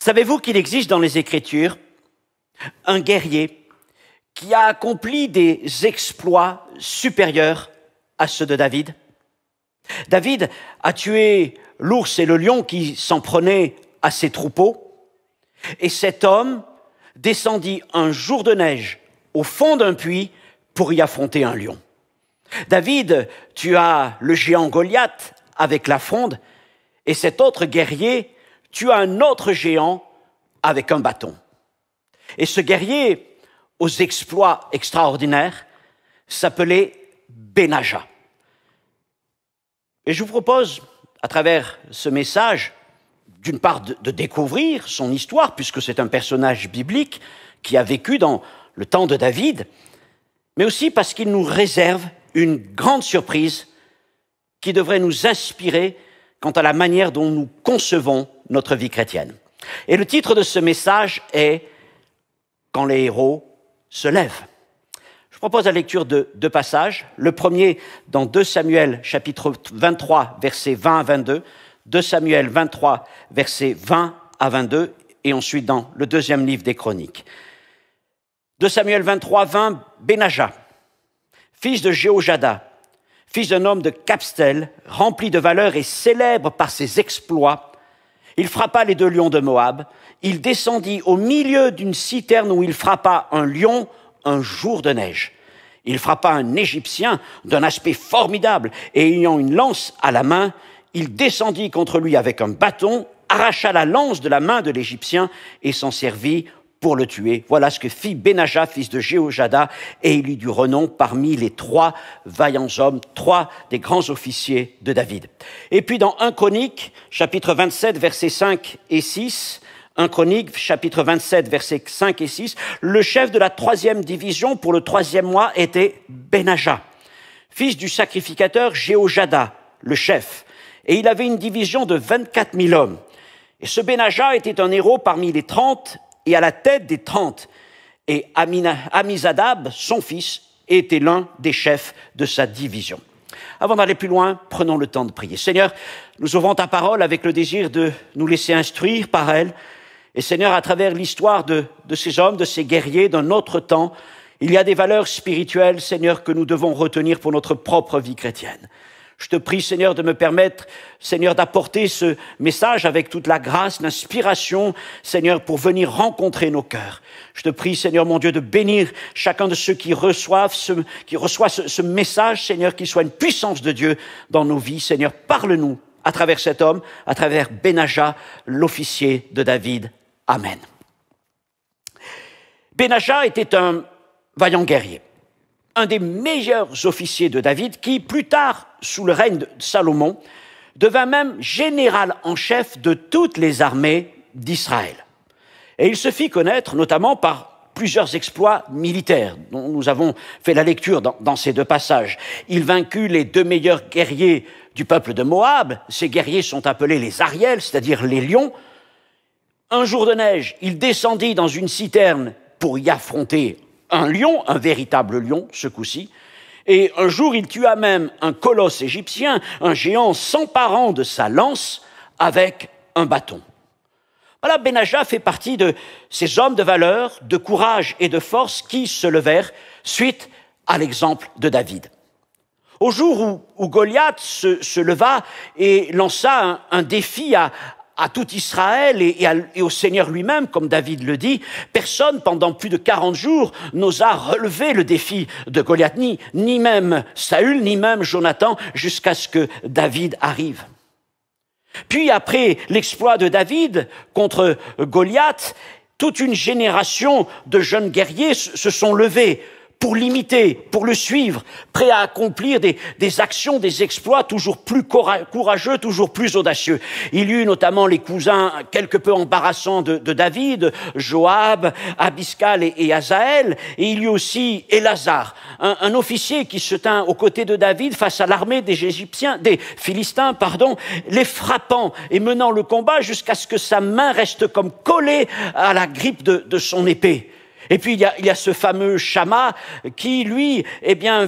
Savez-vous qu'il existe dans les Écritures un guerrier qui a accompli des exploits supérieurs à ceux de David? David a tué l'ours et le lion qui s'en prenaient à ses troupeaux, et cet homme descendit un jour de neige au fond d'un puits pour y affronter un lion. David tua le géant Goliath avec la fronde, et cet autre guerrier tua un autre géant avec un bâton. Et ce guerrier, aux exploits extraordinaires, s'appelait Benaja. Et je vous propose, à travers ce message, d'une part de découvrir son histoire, puisque c'est un personnage biblique qui a vécu dans le temps de David, mais aussi parce qu'il nous réserve une grande surprise qui devrait nous inspirer quant à la manière dont nous concevons notre vie chrétienne. Et le titre de ce message est « Quand les héros se lèvent ». Je propose la lecture de deux passages. Le premier dans 2 Samuel, chapitre 23, versets 20 à 22. 2 Samuel 23, versets 20 à 22. Et ensuite dans le deuxième livre des Chroniques. 2 Samuel 23, 20, Benaja, fils de Jéhojada, fils d'un homme de Capstel, rempli de valeur et célèbre par ses exploits, il frappa les 2 lions de Moab. Il descendit au milieu d'une citerne où il frappa un lion un jour de neige. Il frappa un Égyptien d'un aspect formidable et ayant une lance à la main, il descendit contre lui avec un bâton, arracha la lance de la main de l'Égyptien et s'en servit pour le tuer. Voilà ce que fit Benaja, fils de Jéhojada, et il eut du renom parmi les 3 vaillants hommes, 3 des grands officiers de David. Et puis dans 1 Chronique, chapitre 27, versets 5 et 6, 1 Chronique, chapitre 27, versets 5 et 6, le chef de la 3e division pour le 3e mois était Benaja, fils du sacrificateur Jéhojada, le chef. Et il avait une division de 24 000 hommes. Et ce Benaja était un héros parmi les 30 et à la tête des 30. Et Amizadab, son fils, était l'un des chefs de sa division. Avant d'aller plus loin, prenons le temps de prier. Seigneur, nous ouvrons ta parole avec le désir de nous laisser instruire par elle. Et Seigneur, à travers l'histoire de ces hommes, de ces guerriers d'un autre temps, il y a des valeurs spirituelles, Seigneur, que nous devons retenir pour notre propre vie chrétienne. Je te prie, Seigneur, de me permettre, Seigneur, d'apporter ce message avec toute la grâce, l'inspiration, Seigneur, pour venir rencontrer nos cœurs. Je te prie, Seigneur, mon Dieu, de bénir chacun de ceux qui reçoivent ce message, Seigneur, qu'il soit une puissance de Dieu dans nos vies. Seigneur, parle-nous à travers cet homme, à travers Benaja, l'officier de David. Amen. Benaja était un vaillant guerrier, un des meilleurs officiers de David qui, plus tard, sous le règne de Salomon, devint même général en chef de toutes les armées d'Israël. Et il se fit connaître notamment par plusieurs exploits militaires dont nous avons fait la lecture dans ces 2 passages. Il vaincut les 2 meilleurs guerriers du peuple de Moab. Ces guerriers sont appelés les Ariels, c'est-à-dire les lions. Un jour de neige, il descendit dans une citerne pour y affronter un lion, un véritable lion, ce coup-ci. Et un jour, il tua même un colosse égyptien, un géant s'emparant de sa lance avec un bâton. Voilà, Benaja fait partie de ces hommes de valeur, de courage et de force qui se levèrent suite à l'exemple de David. Au jour où Goliath se leva et lança un défi à tout Israël et au Seigneur lui-même, comme David le dit, personne pendant plus de 40 jours n'osa relever le défi de Goliath, ni même Saül, ni même Jonathan, jusqu'à ce que David arrive. Puis après l'exploit de David contre Goliath, toute une génération de jeunes guerriers se sont levés pour l'imiter, pour le suivre, prêt à accomplir des actions, des exploits toujours plus courageux, toujours plus audacieux. Il y eut notamment les cousins quelque peu embarrassants de David, Joab, Abiskal et Asaël, et il y eut aussi Élasar, un officier qui se tint aux côtés de David face à l'armée des Philistins, les frappant et menant le combat jusqu'à ce que sa main reste comme collée à la grippe de son épée. Et puis il y a ce fameux Shamma qui, lui,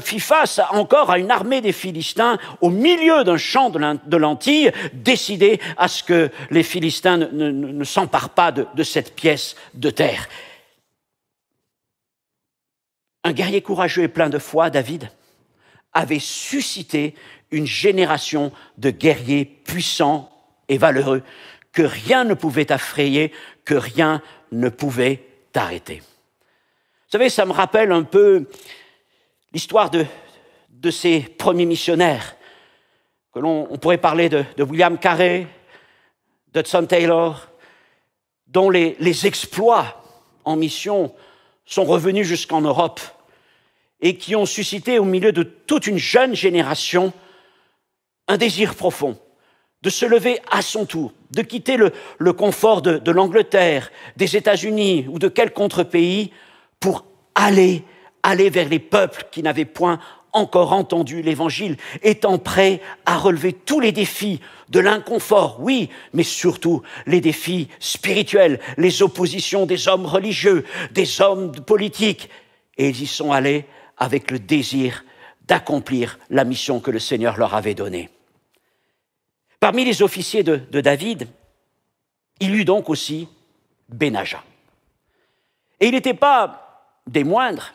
fit face encore à une armée des Philistins au milieu d'un champ de lentilles, décidé à ce que les Philistins ne s'emparent pas de cette pièce de terre. Un guerrier courageux et plein de foi, David, avait suscité une génération de guerriers puissants et valeureux que rien ne pouvait effrayer, que rien ne pouvait arrêter. Vous savez, ça me rappelle un peu l'histoire de ces premiers missionnaires, que on pourrait parler de William Carey, d'Hudson Taylor, dont les exploits en mission sont revenus jusqu'en Europe et qui ont suscité au milieu de toute une jeune génération un désir profond de se lever à son tour, de quitter le confort de l'Angleterre, des États-Unis ou de quelque autre pays pour aller vers les peuples qui n'avaient point encore entendu l'Évangile, étant prêts à relever tous les défis de l'inconfort, oui, mais surtout les défis spirituels, les oppositions des hommes religieux, des hommes politiques. Et ils y sont allés avec le désir d'accomplir la mission que le Seigneur leur avait donnée. Parmi les officiers de David, il y eut donc aussi Benaja. Et il n'était pas des moindres,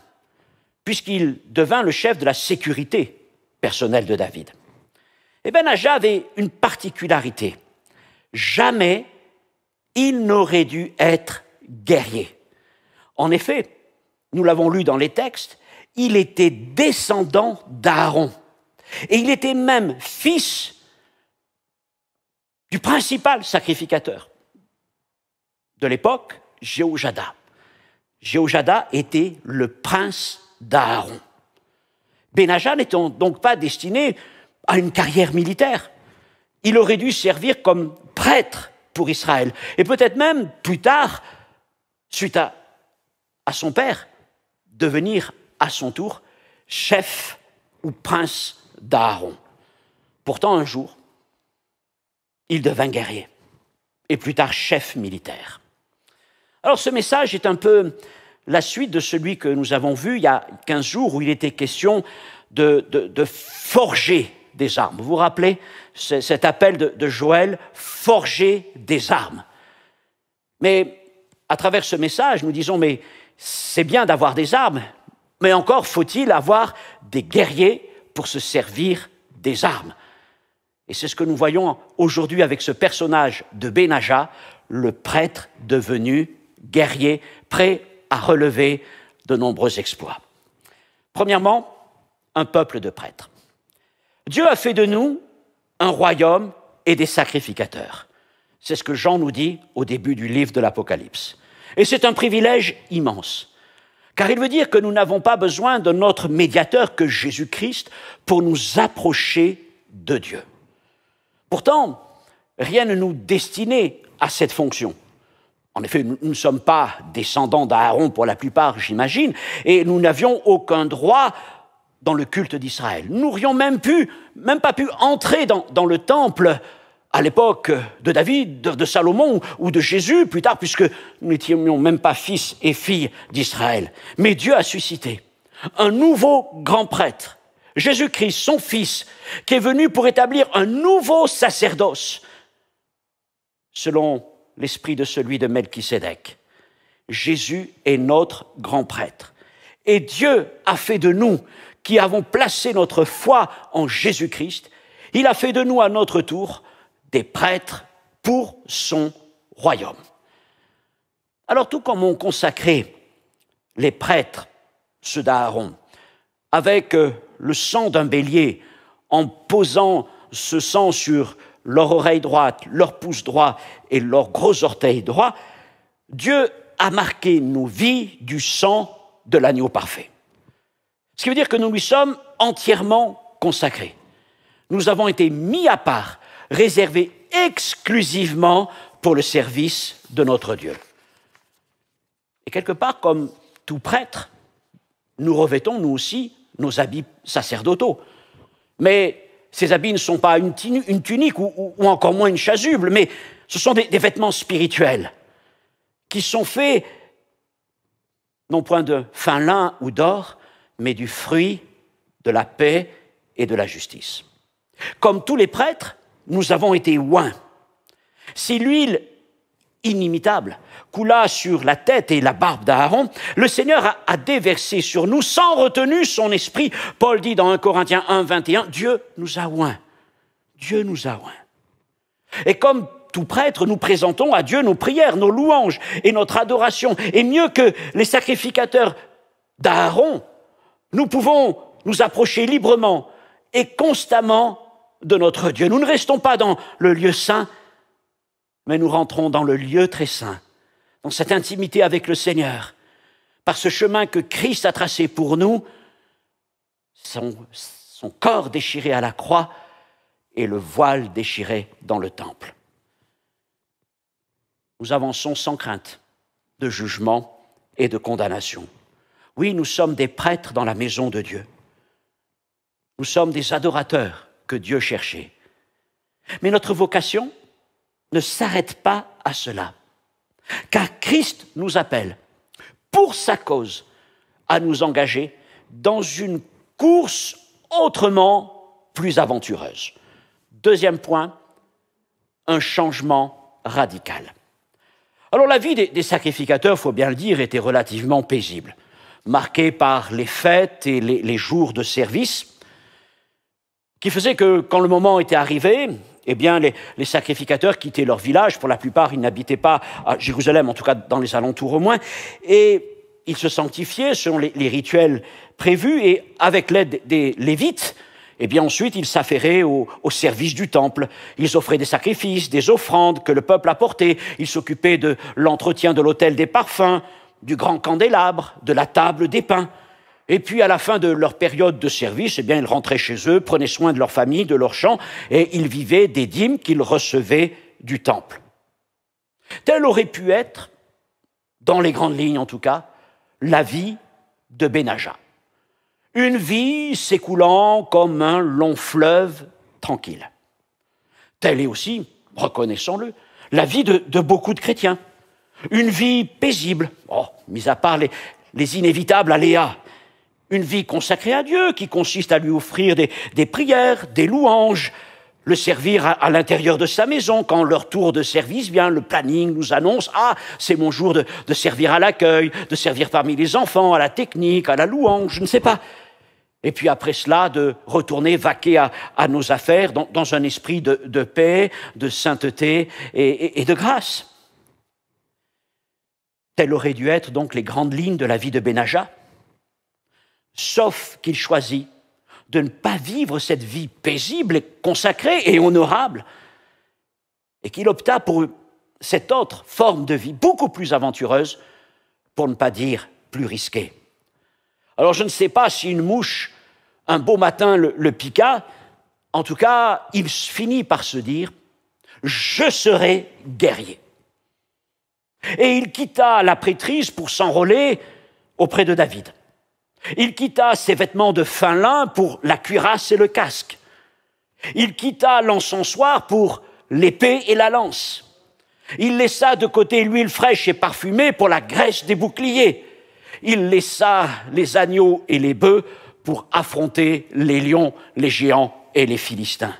puisqu'il devint le chef de la sécurité personnelle de David. Et Benaja avait une particularité. Jamais il n'aurait dû être guerrier. En effet, nous l'avons lu dans les textes, il était descendant d'Aaron. Et il était même fils du principal sacrificateur de l'époque, Jéhojada. Jéhojada était le prince d'Aaron. Benaja n'étant donc pas destiné à une carrière militaire. Il aurait dû servir comme prêtre pour Israël. Et peut-être même, plus tard, suite à son père, devenir à son tour chef ou prince d'Aaron. Pourtant, un jour, il devint guerrier et plus tard chef militaire. Alors ce message est un peu la suite de celui que nous avons vu il y a 15 jours où il était question de forger des armes. Vous vous rappelez cet appel de Joël, forger des armes. Mais à travers ce message, nous disons, mais c'est bien d'avoir des armes, mais encore faut-il avoir des guerriers pour se servir des armes. Et c'est ce que nous voyons aujourd'hui avec ce personnage de Benaja, le prêtre devenu guerrier, prêt à relever de nombreux exploits. Premièrement, un peuple de prêtres. Dieu a fait de nous un royaume et des sacrificateurs. C'est ce que Jean nous dit au début du livre de l'Apocalypse. Et c'est un privilège immense, car il veut dire que nous n'avons pas besoin de notre médiateur que Jésus-Christ pour nous approcher de Dieu. Pourtant, rien ne nous destinait à cette fonction. En effet, nous ne sommes pas descendants d'Aaron pour la plupart, j'imagine, et nous n'avions aucun droit dans le culte d'Israël. Nous n'aurions même pas pu entrer dans le temple à l'époque de David, de Salomon ou de Jésus plus tard, puisque nous n'étions même pas fils et filles d'Israël. Mais Dieu a suscité un nouveau grand prêtre, Jésus-Christ, son Fils, qui est venu pour établir un nouveau sacerdoce, selon l'esprit de celui de Melchisédek. Jésus est notre grand prêtre. Et Dieu a fait de nous, qui avons placé notre foi en Jésus-Christ, il a fait de nous à notre tour des prêtres pour son royaume. Alors tout comme on consacrait les prêtres, ceux d'Aaron, avec le sang d'un bélier, en posant ce sang sur leur oreille droite, leur pouce droit et leur gros orteil droit, Dieu a marqué nos vies du sang de l'agneau parfait. Ce qui veut dire que nous lui sommes entièrement consacrés. Nous avons été mis à part, réservés exclusivement pour le service de notre Dieu. Et quelque part, comme tout prêtre, nous revêtons, nous aussi, nos habits sacerdotaux. Mais ces habits ne sont pas une tunique ou encore moins une chasuble, mais ce sont des vêtements spirituels qui sont faits non point de fin lin ou d'or, mais du fruit de la paix et de la justice. Comme tous les prêtres, nous avons été oints. Si l'huile inimitable coula sur la tête et la barbe d'Aaron, le Seigneur a déversé sur nous sans retenue son esprit. Paul dit dans 1 Corinthiens 1, 21, Dieu nous a oints. Dieu nous a oints. Et comme tout prêtre, nous présentons à Dieu nos prières, nos louanges et notre adoration. Et mieux que les sacrificateurs d'Aaron, nous pouvons nous approcher librement et constamment de notre Dieu. Nous ne restons pas dans le lieu saint, mais nous rentrons dans le lieu très saint, dans cette intimité avec le Seigneur, par ce chemin que Christ a tracé pour nous, son corps déchiré à la croix et le voile déchiré dans le temple. Nous avançons sans crainte de jugement et de condamnation. Oui, nous sommes des prêtres dans la maison de Dieu. Nous sommes des adorateurs que Dieu cherchait. Mais notre vocation ne s'arrête pas à cela, car Christ nous appelle, pour sa cause, à nous engager dans une course autrement plus aventureuse. Deuxième point, un changement radical. Alors la vie des sacrificateurs, il faut bien le dire, était relativement paisible, marquée par les fêtes et les jours de service, qui faisait que quand le moment était arrivé, eh bien les sacrificateurs quittaient leur village. Pour la plupart, ils n'habitaient pas à Jérusalem, en tout cas dans les alentours au moins, et ils se sanctifiaient selon les rituels prévus, et avec l'aide des Lévites, eh bien ensuite ils s'affairaient au service du temple. Ils offraient des sacrifices, des offrandes que le peuple apportait. Ils s'occupaient de l'entretien de l'autel des parfums, du grand candélabre, de la table des pains. Et puis, à la fin de leur période de service, eh bien, ils rentraient chez eux, prenaient soin de leur famille, de leurs champs, et ils vivaient des dîmes qu'ils recevaient du temple. Telle aurait pu être, dans les grandes lignes en tout cas, la vie de Benaja. Une vie s'écoulant comme un long fleuve tranquille. Telle est aussi, reconnaissons-le, la vie de beaucoup de chrétiens. Une vie paisible, mis à part les inévitables aléas. Une vie consacrée à Dieu qui consiste à lui offrir des prières, des louanges, le servir à l'intérieur de sa maison. Quand leur tour de service vient, le planning nous annonce « Ah, c'est mon jour de servir à l'accueil, de servir parmi les enfants, à la technique, à la louange, je ne sais pas. » Et puis après cela, de retourner vaquer à nos affaires dans un esprit de paix, de sainteté et de grâce. Telles auraient dû être donc les grandes lignes de la vie de Benaja. Sauf qu'il choisit de ne pas vivre cette vie paisible et consacrée et honorable, et qu'il opta pour cette autre forme de vie, beaucoup plus aventureuse, pour ne pas dire plus risquée. Alors je ne sais pas si une mouche, un beau matin, le piqua. En tout cas, il finit par se dire « Je serai guerrier ». Et il quitta la prêtrise pour s'enrôler auprès de David. Il quitta ses vêtements de fin lin pour la cuirasse et le casque. Il quitta l'encensoir pour l'épée et la lance. Il laissa de côté l'huile fraîche et parfumée pour la graisse des boucliers. Il laissa les agneaux et les bœufs pour affronter les lions, les géants et les Philistins.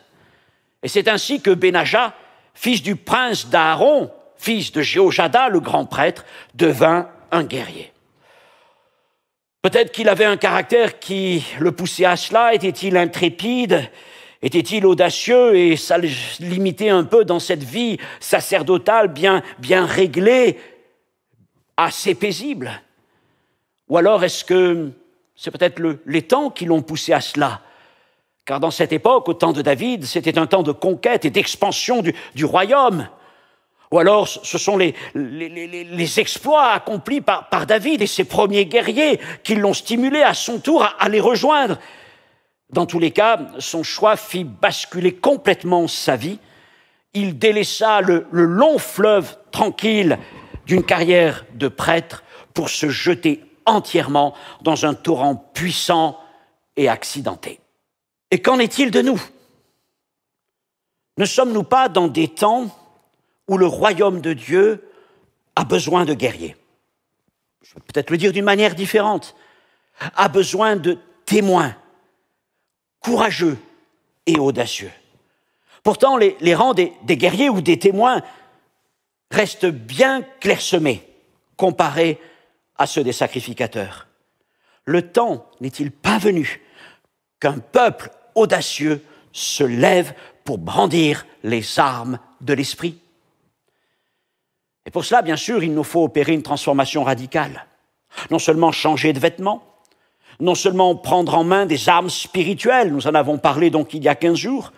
Et c'est ainsi que Benaja, fils du prince d'Aaron, fils de Jéhojada, le grand prêtre, devint un guerrier. Peut-être qu'il avait un caractère qui le poussait à cela. Était-il intrépide? Était-il audacieux? Et ça le limitait un peu dans cette vie sacerdotale bien réglée, assez paisible. Ou alors est-ce que c'est peut-être les temps qui l'ont poussé à cela? Car dans cette époque, au temps de David, c'était un temps de conquête et d'expansion du royaume. Ou alors, ce sont les exploits accomplis par David et ses premiers guerriers qui l'ont stimulé à son tour à les rejoindre. Dans tous les cas, son choix fit basculer complètement sa vie. Il délaissa le long fleuve tranquille d'une carrière de prêtre pour se jeter entièrement dans un torrent puissant et accidenté. Et qu'en est-il de nous? Ne sommes-nous pas dans des temps où le royaume de Dieu a besoin de guerriers? je vais peut-être le dire d'une manière différente, a besoin de témoins courageux et audacieux. Pourtant, les rangs des guerriers ou des témoins restent bien clairsemés comparés à ceux des sacrificateurs. Le temps n'est-il pas venu qu'un peuple audacieux se lève pour brandir les armes de l'esprit? Et pour cela, bien sûr, il nous faut opérer une transformation radicale. Non seulement changer de vêtements, non seulement prendre en main des armes spirituelles, nous en avons parlé donc il y a 15 jours,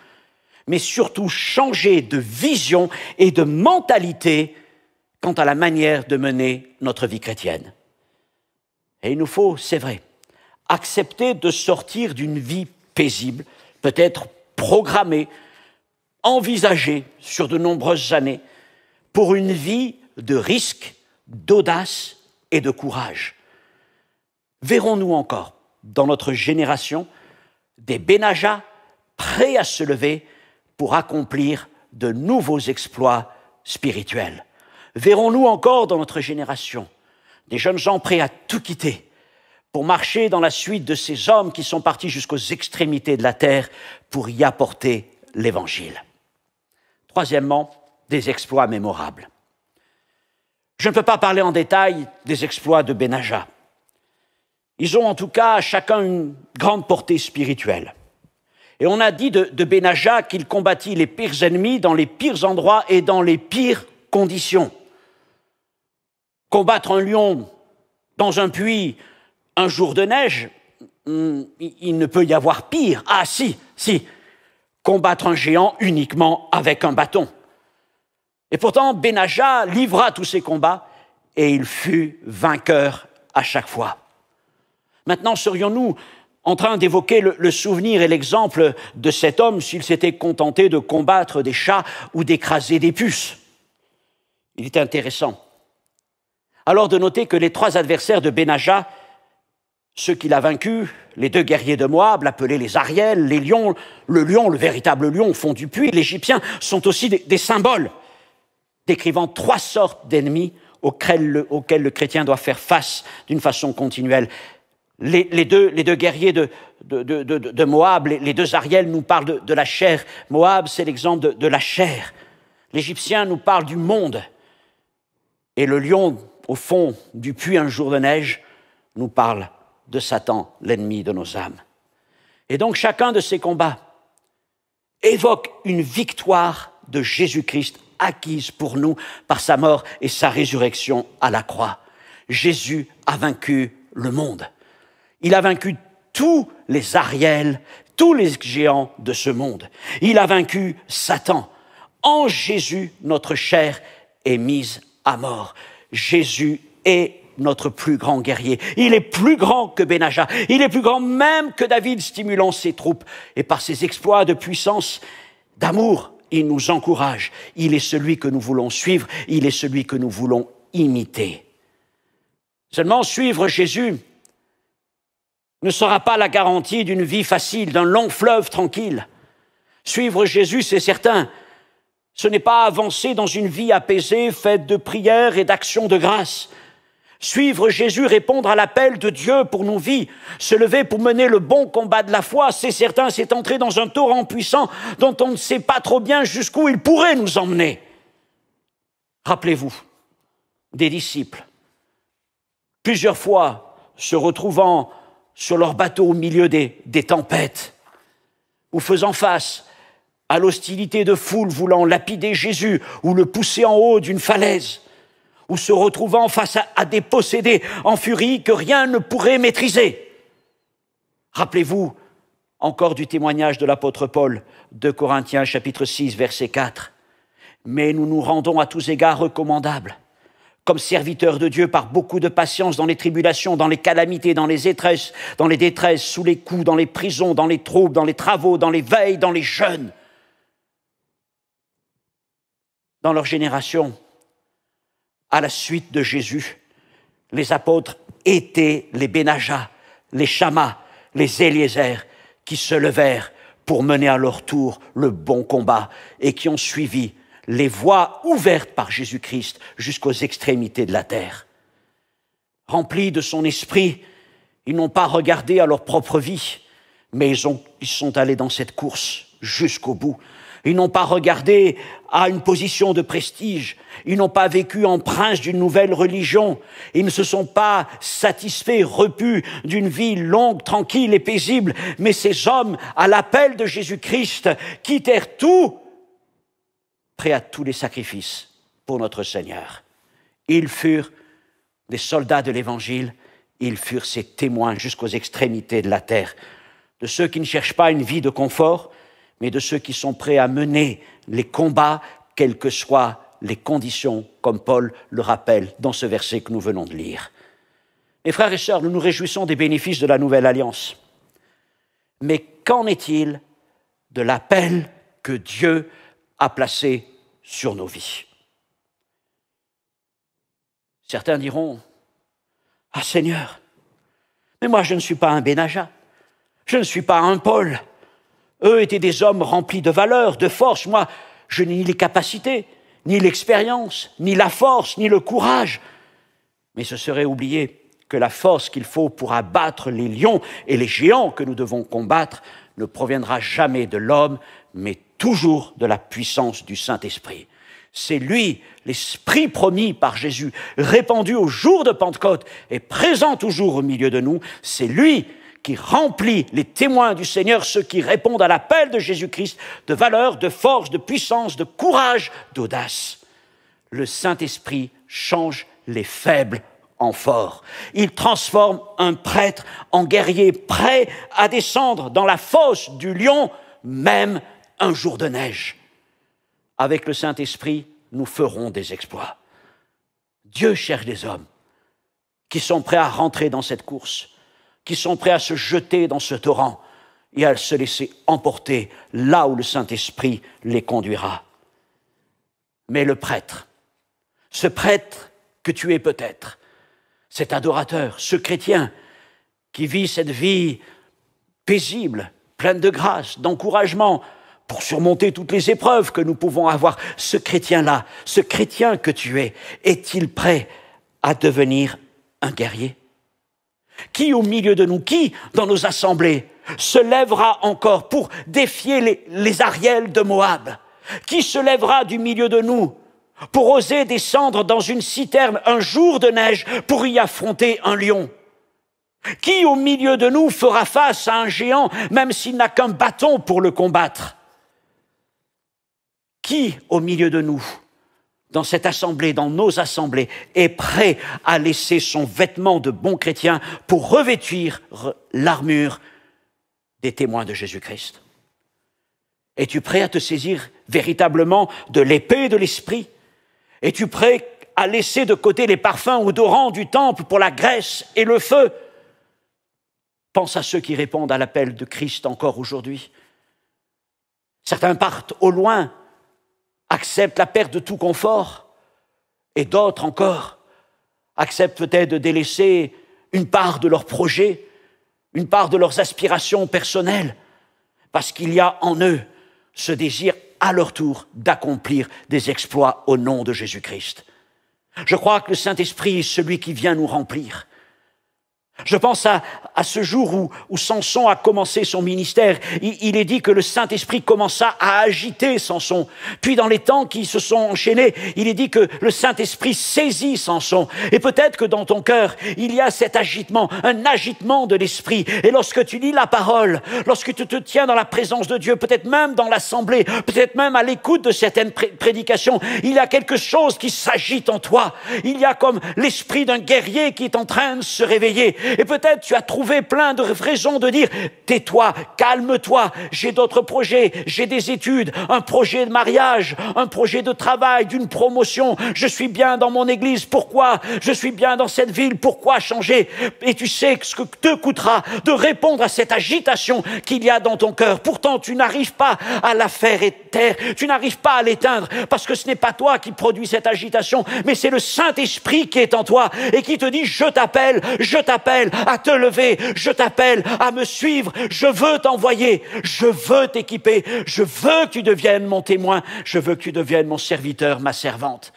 mais surtout changer de vision et de mentalité quant à la manière de mener notre vie chrétienne. Et il nous faut, c'est vrai, accepter de sortir d'une vie paisible, peut-être programmée, envisagée sur de nombreuses années, pour une vie de risque, d'audace et de courage. Verrons-nous encore, dans notre génération, des Benaja prêts à se lever pour accomplir de nouveaux exploits spirituels? Verrons-nous encore dans notre génération des jeunes gens prêts à tout quitter pour marcher dans la suite de ces hommes qui sont partis jusqu'aux extrémités de la terre pour y apporter l'Évangile? Troisièmement, des exploits mémorables. Je ne peux pas parler en détail des exploits de Benaja. Ils ont en tout cas chacun une grande portée spirituelle. Et on a dit de Benaja qu'il combattit les pires ennemis dans les pires endroits et dans les pires conditions. Combattre un lion dans un puits un jour de neige, il ne peut y avoir pire. Ah si, combattre un géant uniquement avec un bâton. Et pourtant, Benaja livra tous ses combats et il fut vainqueur à chaque fois. Maintenant, serions-nous en train d'évoquer le souvenir et l'exemple de cet homme s'il s'était contenté de combattre des chats ou d'écraser des puces? Il est intéressant alors de noter que les trois adversaires de Benaja, ceux qu'il a vaincus, les deux guerriers de Moab, appelés les Ariel, les lions, le véritable lion au fond du puits, l'Égyptien, sont aussi des symboles décrivant trois sortes d'ennemis auxquels le chrétien doit faire face d'une façon continuelle. Les deux guerriers de Moab, les deux Ariel nous parlent de la chair. Moab, c'est l'exemple de la chair. L'Égyptien nous parle du monde. Et le lion, au fond du puits un jour de neige, nous parle de Satan, l'ennemi de nos âmes. Et donc chacun de ces combats évoque une victoire de Jésus-Christ acquise pour nous par sa mort et sa résurrection à la croix. Jésus a vaincu le monde. Il a vaincu tous les Ariel, tous les géants de ce monde. Il a vaincu Satan. En Jésus, notre chair est mise à mort. Jésus est notre plus grand guerrier. Il est plus grand que Benaja. Il est plus grand même que David, stimulant ses troupes. Et par ses exploits de puissance, d'amour, il nous encourage. Il est celui que nous voulons suivre. Il est celui que nous voulons imiter. Seulement, suivre Jésus ne sera pas la garantie d'une vie facile, d'un long fleuve tranquille. Suivre Jésus, c'est certain, ce n'est pas avancer dans une vie apaisée, faite de prières et d'actions de grâce. Suivre Jésus, répondre à l'appel de Dieu pour nos vies, se lever pour mener le bon combat de la foi, c'est certain, c'est entrer dans un torrent puissant dont on ne sait pas trop bien jusqu'où il pourrait nous emmener. Rappelez-vous des disciples, plusieurs fois se retrouvant sur leur bateau au milieu des tempêtes, ou faisant face à l'hostilité de foules voulant lapider Jésus ou le pousser en haut d'une falaise, ou se retrouvant face à des possédés en furie que rien ne pourrait maîtriser. Rappelez-vous encore du témoignage de l'apôtre Paul, 2 Corinthiens chapitre 6, verset 4. « Mais nous nous rendons à tous égards recommandables, comme serviteurs de Dieu par beaucoup de patience dans les tribulations, dans les calamités, dans les détresses, sous les coups, dans les prisons, dans les troubles, dans les travaux, dans les veilles, dans les jeûnes. » Dans leur génération, à la suite de Jésus, les apôtres étaient les Benaja, les Chama, les Éliézer, qui se levèrent pour mener à leur tour le bon combat et qui ont suivi les voies ouvertes par Jésus-Christ jusqu'aux extrémités de la terre. Remplis de son esprit, ils n'ont pas regardé à leur propre vie, mais ils sont allés dans cette course jusqu'au bout. Ils n'ont pas regardé à une position de prestige. Ils n'ont pas vécu en prince d'une nouvelle religion. Ils ne se sont pas satisfaits, repus d'une vie longue, tranquille et paisible. Mais ces hommes, à l'appel de Jésus-Christ, quittèrent tout, prêts à tous les sacrifices pour notre Seigneur. Ils furent des soldats de l'Évangile. Ils furent ses témoins jusqu'aux extrémités de la terre. De ceux qui ne cherchent pas une vie de confort, mais de ceux qui sont prêts à mener les combats, quelles que soient les conditions, comme Paul le rappelle dans ce verset que nous venons de lire. Mes frères et sœurs, nous nous réjouissons des bénéfices de la Nouvelle Alliance. Mais qu'en est-il de l'appel que Dieu a placé sur nos vies? Certains diront, « Ah Seigneur, mais moi je ne suis pas un Benaja, je ne suis pas un Paul. Eux étaient des hommes remplis de valeur, de force. Moi, je n'ai ni les capacités, ni l'expérience, ni la force, ni le courage. Mais ce serait oublier que la force qu'il faut pour abattre les lions et les géants que nous devons combattre ne proviendra jamais de l'homme, mais toujours de la puissance du Saint-Esprit. C'est lui, l'Esprit promis par Jésus, répandu au jour de Pentecôte et présent toujours au milieu de nous. C'est lui qui remplit les témoins du Seigneur, ceux qui répondent à l'appel de Jésus-Christ, de valeur, de force, de puissance, de courage, d'audace. Le Saint-Esprit change les faibles en forts. Il transforme un prêtre en guerrier prêt à descendre dans la fosse du lion, même un jour de neige. Avec le Saint-Esprit, nous ferons des exploits. Dieu cherche des hommes qui sont prêts à rentrer dans cette course, qui sont prêts à se jeter dans ce torrent et à se laisser emporter là où le Saint-Esprit les conduira. Mais le prêtre, ce prêtre que tu es peut-être, cet adorateur, ce chrétien qui vit cette vie paisible, pleine de grâce, d'encouragement, pour surmonter toutes les épreuves que nous pouvons avoir, ce chrétien-là, ce chrétien que tu es, est-il prêt à devenir un guerrier? Qui au milieu de nous, qui dans nos assemblées se lèvera encore pour défier les Ariels de Moab? Qui se lèvera du milieu de nous pour oser descendre dans une citerne un jour de neige pour y affronter un lion? Qui au milieu de nous fera face à un géant même s'il n'a qu'un bâton pour le combattre? Qui au milieu de nous, dans cette assemblée, dans nos assemblées, est prêt à laisser son vêtement de bon chrétien pour revêtir l'armure des témoins de Jésus-Christ? Es-tu prêt à te saisir véritablement de l'épée de l'Esprit? Es-tu prêt à laisser de côté les parfums odorants du temple pour la graisse et le feu? Pense à ceux qui répondent à l'appel de Christ encore aujourd'hui. Certains partent au loin, acceptent la perte de tout confort, et d'autres encore acceptent peut-être de délaisser une part de leurs projets, une part de leurs aspirations personnelles, parce qu'il y a en eux ce désir à leur tour d'accomplir des exploits au nom de Jésus-Christ. Je crois que le Saint-Esprit est celui qui vient nous remplir. Je pense à ce jour où Samson a commencé son ministère. Il est dit que le Saint-Esprit commença à agiter Samson. Puis dans les temps qui se sont enchaînés, il est dit que le Saint-Esprit saisit Samson. Et peut-être que dans ton cœur, il y a cet agitement, un agitement de l'Esprit. Et lorsque tu lis la parole, lorsque tu te tiens dans la présence de Dieu, peut-être même dans l'assemblée, peut-être même à l'écoute de certaines prédications, il y a quelque chose qui s'agite en toi. Il y a comme l'esprit d'un guerrier qui est en train de se réveiller. Et peut-être tu as trouvé plein de raisons de dire « Tais-toi, calme-toi, j'ai d'autres projets, j'ai des études, un projet de mariage, un projet de travail, d'une promotion, je suis bien dans mon église, pourquoi? Je suis bien dans cette ville, pourquoi changer ?» Et tu sais ce que te coûtera de répondre à cette agitation qu'il y a dans ton cœur. Pourtant, tu n'arrives pas à la faire taire, tu n'arrives pas à l'éteindre, parce que ce n'est pas toi qui produis cette agitation, mais c'est le Saint-Esprit qui est en toi et qui te dit « Je t'appelle à te lever, je t'appelle à me suivre, je veux t'envoyer, je veux t'équiper, je veux que tu deviennes mon témoin, je veux que tu deviennes mon serviteur, ma servante. »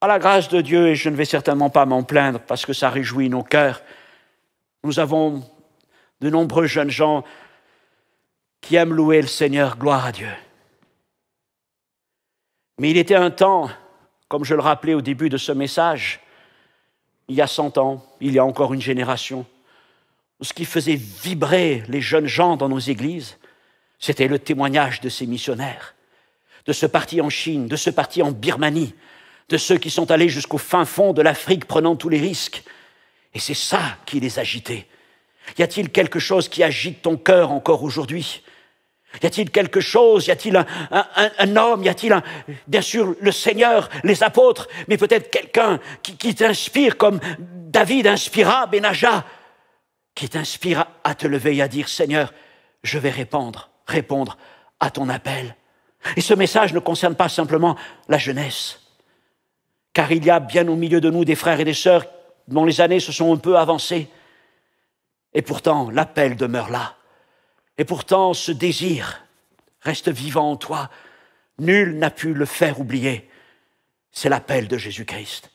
à la grâce de Dieu, et je ne vais certainement pas m'en plaindre parce que ça réjouit nos cœurs, nous avons de nombreux jeunes gens qui aiment louer le Seigneur, gloire à Dieu. Mais il était un temps, comme je le rappelais au début de ce message, il y a 100 ans, il y a encore une génération, ce qui faisait vibrer les jeunes gens dans nos églises, c'était le témoignage de ces missionnaires, de ceux partis en Chine, de ceux partis en Birmanie, de ceux qui sont allés jusqu'au fin fond de l'Afrique prenant tous les risques. Et c'est ça qui les agitait. Y a-t-il quelque chose qui agite ton cœur encore aujourd'hui ? Y a-t-il quelque chose, y a-t-il un homme, y a-t-il bien sûr le Seigneur, les apôtres, mais peut-être quelqu'un qui t'inspire comme David inspira Benaja, qui t'inspire à te lever et à dire « Seigneur, je vais répondre à ton appel ». Et ce message ne concerne pas simplement la jeunesse, car il y a bien au milieu de nous des frères et des sœurs dont les années se sont un peu avancées. Et pourtant, l'appel demeure là. Et pourtant, ce désir reste vivant en toi. Nul n'a pu le faire oublier. C'est l'appel de Jésus-Christ.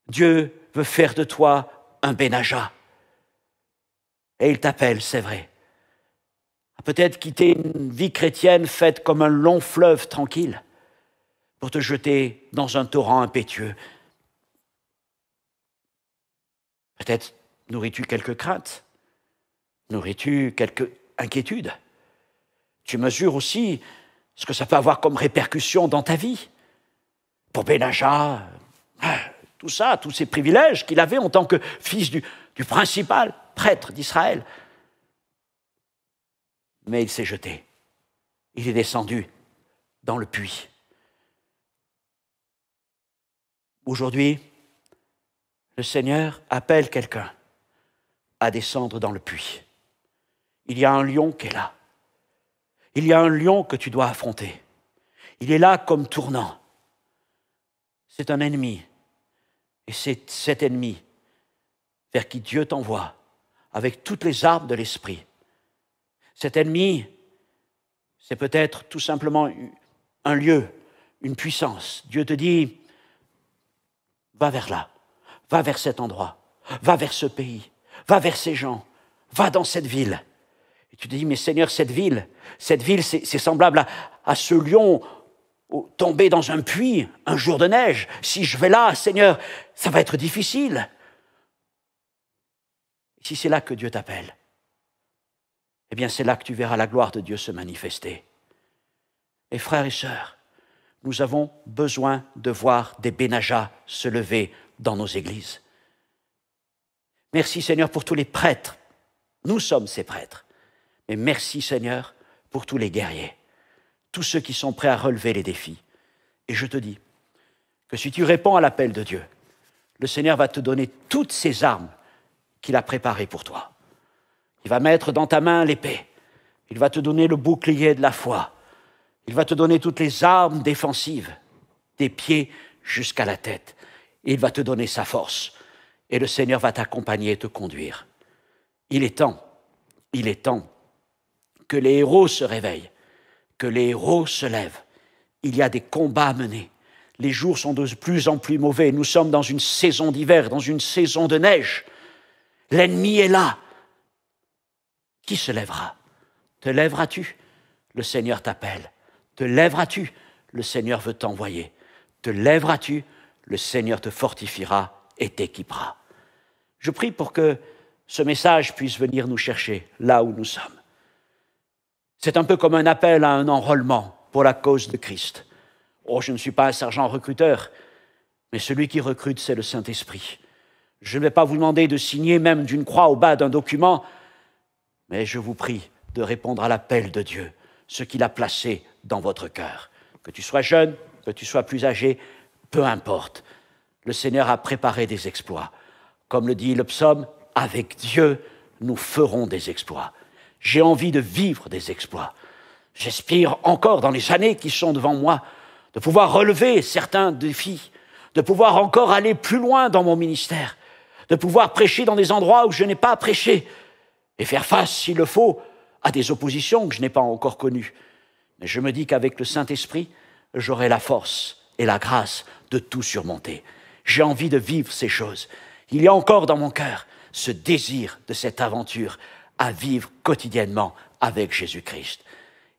Dieu veut faire de toi un Benaja. Et il t'appelle, c'est vrai, à peut-être quitter une vie chrétienne faite comme un long fleuve tranquille pour te jeter dans un torrent impétueux. Peut-être nourris-tu quelques craintes, nourris-tu quelques inquiétudes. Tu mesures aussi ce que ça peut avoir comme répercussion dans ta vie. Pour Benaja, tout ça, tous ces privilèges qu'il avait en tant que fils du principal prêtre d'Israël. Mais il s'est jeté. Il est descendu dans le puits. Aujourd'hui, le Seigneur appelle quelqu'un à descendre dans le puits. Il y a un lion qui est là. Il y a un lion que tu dois affronter. Il est là comme tournant. C'est un ennemi. Et c'est cet ennemi vers qui Dieu t'envoie avec toutes les armes de l'esprit. Cet ennemi, c'est peut-être tout simplement un lieu, une puissance. Dieu te dit, va vers là, va vers cet endroit, va vers ce pays, va vers ces gens, va dans cette ville. Et tu te dis, mais Seigneur, cette ville, c'est semblable à ce lion tombé dans un puits un jour de neige. Si je vais là, Seigneur, ça va être difficile. Et si c'est là que Dieu t'appelle, eh bien c'est là que tu verras la gloire de Dieu se manifester. Et frères et sœurs, nous avons besoin de voir des Benaja se lever dans nos églises. Merci Seigneur pour tous les prêtres. Nous sommes ces prêtres. Mais merci Seigneur pour tous les guerriers, tous ceux qui sont prêts à relever les défis. Et je te dis que si tu réponds à l'appel de Dieu, le Seigneur va te donner toutes ces armes qu'il a préparées pour toi. Il va mettre dans ta main l'épée. Il va te donner le bouclier de la foi. Il va te donner toutes les armes défensives, des pieds jusqu'à la tête. Et il va te donner sa force. Et le Seigneur va t'accompagner et te conduire. Il est temps que les héros se réveillent, que les héros se lèvent. Il y a des combats à mener. Les jours sont de plus en plus mauvais. Nous sommes dans une saison d'hiver, dans une saison de neige. L'ennemi est là. Qui se lèvera? Te lèveras-tu? Le Seigneur t'appelle. Te lèveras-tu? Le Seigneur veut t'envoyer. Te lèveras-tu? Le Seigneur te fortifiera et t'équipera. Je prie pour que ce message puisse venir nous chercher là où nous sommes. C'est un peu comme un appel à un enrôlement pour la cause de Christ. Oh, je ne suis pas un sergent recruteur, mais celui qui recrute, c'est le Saint-Esprit. Je ne vais pas vous demander de signer même d'une croix au bas d'un document, mais je vous prie de répondre à l'appel de Dieu, ce qu'il a placé dans votre cœur. Que tu sois jeune, que tu sois plus âgé, peu importe. Le Seigneur a préparé des exploits. Comme le dit le psaume, avec Dieu, nous ferons des exploits. J'ai envie de vivre des exploits. J'aspire encore dans les années qui sont devant moi de pouvoir relever certains défis, de pouvoir encore aller plus loin dans mon ministère, de pouvoir prêcher dans des endroits où je n'ai pas prêché et faire face, s'il le faut, à des oppositions que je n'ai pas encore connues. Mais je me dis qu'avec le Saint-Esprit, j'aurai la force et la grâce de tout surmonter. J'ai envie de vivre ces choses. Il y a encore dans mon cœur ce désir de cette aventure à vivre quotidiennement avec Jésus-Christ.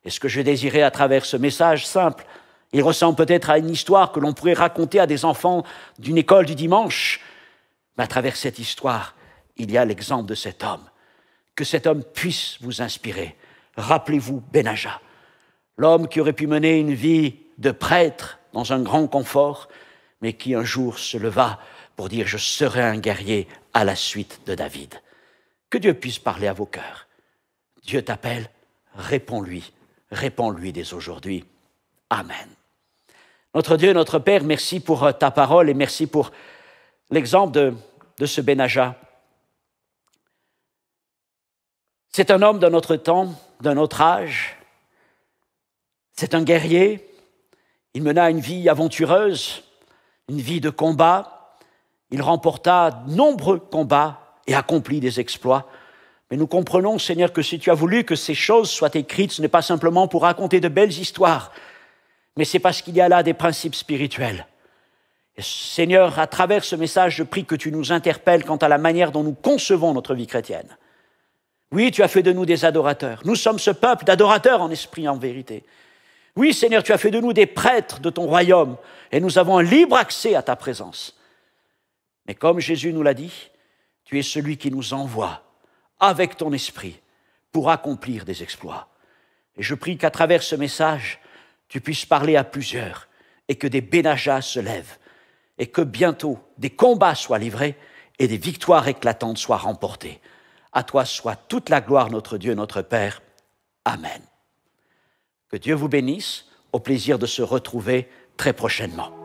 Et ce que je désirais à travers ce message simple, il ressemble peut-être à une histoire que l'on pourrait raconter à des enfants d'une école du dimanche. Mais à travers cette histoire, il y a l'exemple de cet homme. Que cet homme puisse vous inspirer. Rappelez-vous Benaja, l'homme qui aurait pu mener une vie de prêtre dans un grand confort, mais qui un jour se leva pour dire « Je serai un guerrier à la suite de David ». Que Dieu puisse parler à vos cœurs. Dieu t'appelle, réponds-lui dès aujourd'hui. Amen. Notre Dieu, notre Père, merci pour ta parole et merci pour l'exemple de ce Benaja. C'est un homme de notre temps, de notre âge. C'est un guerrier. Il mena une vie aventureuse, une vie de combat. Il remporta de nombreux combats et accomplit des exploits. Mais nous comprenons, Seigneur, que si tu as voulu que ces choses soient écrites, ce n'est pas simplement pour raconter de belles histoires, mais c'est parce qu'il y a là des principes spirituels. Et Seigneur, à travers ce message, je prie que tu nous interpelles quant à la manière dont nous concevons notre vie chrétienne. Oui, tu as fait de nous des adorateurs. Nous sommes ce peuple d'adorateurs en esprit et en vérité. Oui, Seigneur, tu as fait de nous des prêtres de ton royaume et nous avons un libre accès à ta présence. Mais comme Jésus nous l'a dit, tu es celui qui nous envoie avec ton esprit pour accomplir des exploits. Et je prie qu'à travers ce message, tu puisses parler à plusieurs et que des Benajas se lèvent et que bientôt des combats soient livrés et des victoires éclatantes soient remportées. À toi soit toute la gloire, notre Dieu, notre Père. Amen. Que Dieu vous bénisse, au plaisir de se retrouver très prochainement.